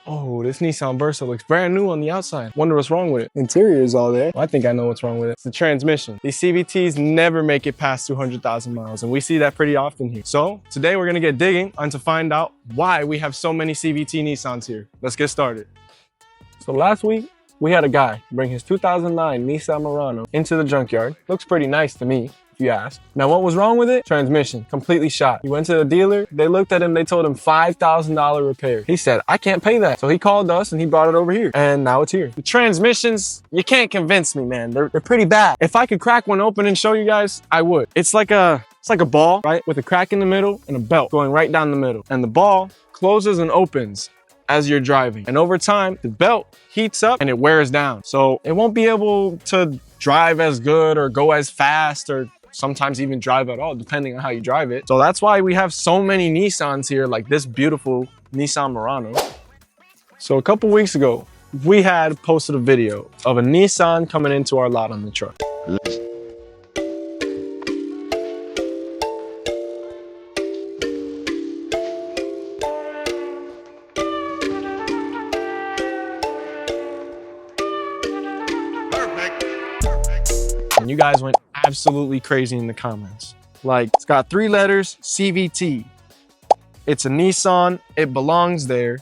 Oh, this Nissan Versa looks brand new on the outside. Wonder what's wrong with it. Interior is all there. Well, I think I know what's wrong with it. It's the transmission. These CVTs never make it past 200,000 miles, and we see that pretty often here. So today we're gonna get digging on to find out why we have so many CVT Nissans here. Let's get started. So last week, we had a guy bring his 2009 Nissan Morano into the junkyard. Looks pretty nice to me, if you ask. Now, what was wrong with it? Transmission, completely shot. He went to the dealer, they looked at him, they told him $5,000 repair. He said, I can't pay that. So he called us and he brought it over here, and now it's here. The transmissions, you can't convince me, man. They're pretty bad. If I could crack one open and show you guys, I would. It's like a ball, right? With a crack in the middle and a belt going right down the middle. And the ball closes and opens as you're driving. And over time, the belt heats up and it wears down. So it won't be able to drive as good or go as fast or sometimes even drive at all, depending on how you drive it. So that's why we have so many Nissans here, like this beautiful Nissan Morano. So a couple weeks ago, we had posted a video of a Nissan coming into our lot on the truck. And you guys went absolutely crazy in the comments. Like, it's got 3 letters, CVT. It's a Nissan, it belongs there.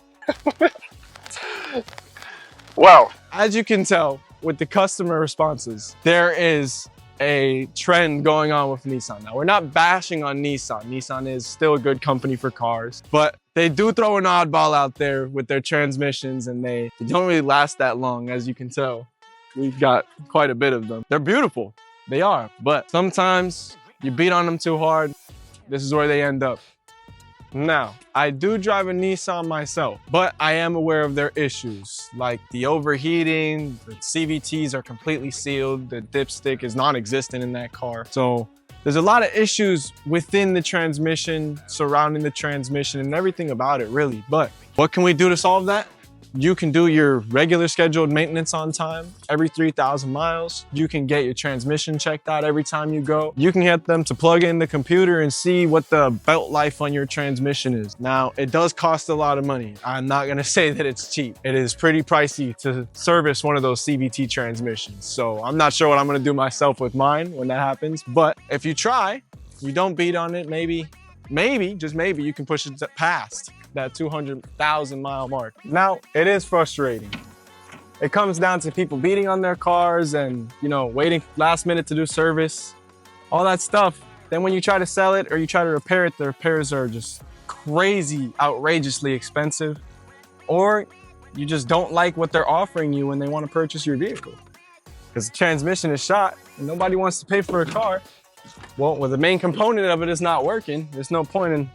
Well, as you can tell with the customer responses, there is a trend going on with Nissan. Now, we're not bashing on Nissan. Nissan is still a good company for cars, but they do throw an oddball out there with their transmissions, and they don't really last that long, as you can tell. We've got quite a bit of them. They're beautiful, they are, but sometimes you beat on them too hard, this is where they end up. Now, I do drive a Nissan myself, but I am aware of their issues, like the overheating, the CVTs are completely sealed, the dipstick is non-existent in that car. So there's a lot of issues within the transmission, surrounding the transmission and everything about it really. But what can we do to solve that? You can do your regular scheduled maintenance on time every 3,000 miles. You can get your transmission checked out every time you go. You can get them to plug in the computer and see what the belt life on your transmission is. Now, it does cost a lot of money. I'm not gonna say that it's cheap. It is pretty pricey to service one of those CVT transmissions. So I'm not sure what I'm gonna do myself with mine when that happens. But if you try, you don't beat on it, maybe, just maybe you can push it past that 200,000 mile mark. Now, it is frustrating. It comes down to people beating on their cars and, you know, waiting last minute to do service, all that stuff. Then when you try to sell it or you try to repair it, the repairs are just crazy, outrageously expensive. Or you just don't like what they're offering you when they want to purchase your vehicle. Because the transmission is shot and nobody wants to pay for a car. Well, the main component of it is not working. There's no point in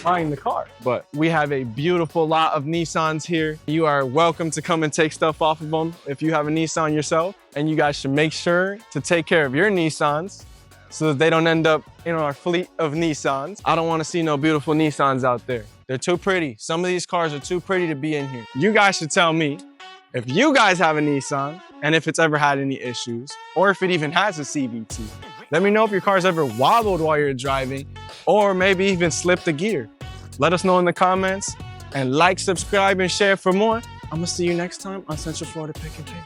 buying the car. But we have a beautiful lot of Nissans here. You are welcome to come and take stuff off of them if you have a Nissan yourself. And you guys should make sure to take care of your Nissans so that they don't end up in our fleet of Nissans. I don't want to see no beautiful Nissans out there. They're too pretty. Some of these cars are too pretty to be in here. You guys should tell me if you guys have a Nissan and if it's ever had any issues, or if it even has a CVT. Let me know if your car's ever wobbled while you're driving, or maybe even slipped a gear. Let us know in the comments, and like, subscribe, and share for more. I'm gonna see you next time on Central Florida Pick and Pick.